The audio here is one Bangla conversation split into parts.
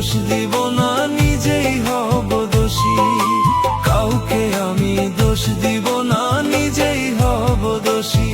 দোষ দিব না, নিজেই হব দোষী। কাউকে আমি দোষ দিব না, নিজেই হব দোষী।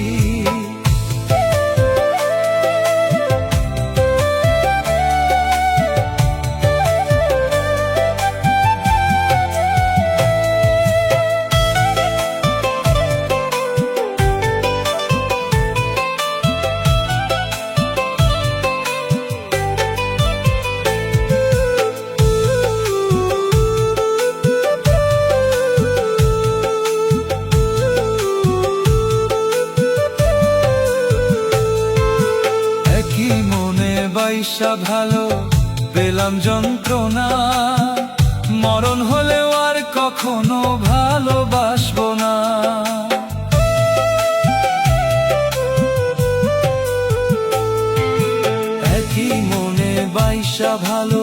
বাইশা ভালো পেলাম যন্ত্রণা, মরণ হলেও আর কখনো ভালোবাসবো না। একই মনে বাইশা ভালো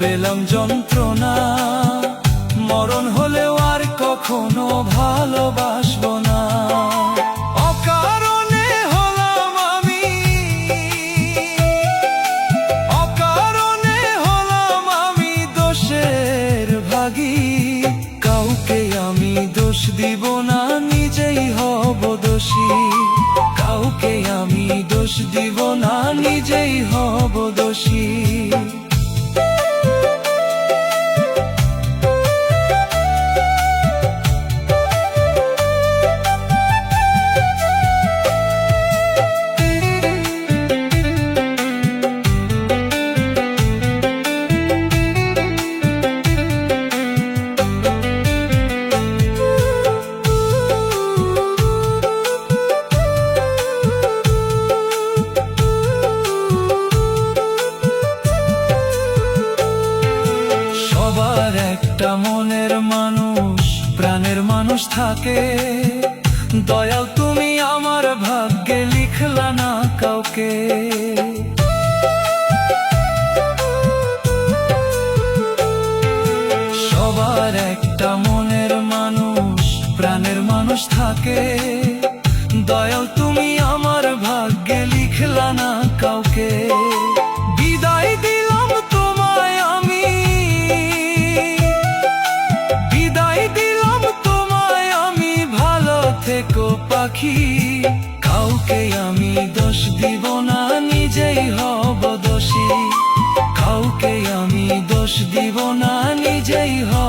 পেলাম যন্ত্রণা, মরণ হলেও আর কখনো ভালোবাসবো না। কাউকে আমি দোষ দিব না, নিজেই হব দোষী। কাউকে আমি দোষ দিব না, নিজেই হব দোষী। একটা মনের মানুষ, প্রাণের মানুষ থাকে। দয়াল তুমি আমার ভাগ্যে লিখলা না কাউকে। সবার একটা মনের মানুষ, প্রাণের মানুষ থাকে। দয়াল তুমি আমার ভাগ্যে লিখলা না কাউকে। বিদায় দিলাম তোমায় আমি, পাখি। কাউকে আমি দোষ দিব না, নিজেই হব দোষী। কাউকে আমি দোষ দিব না, নিজেই হব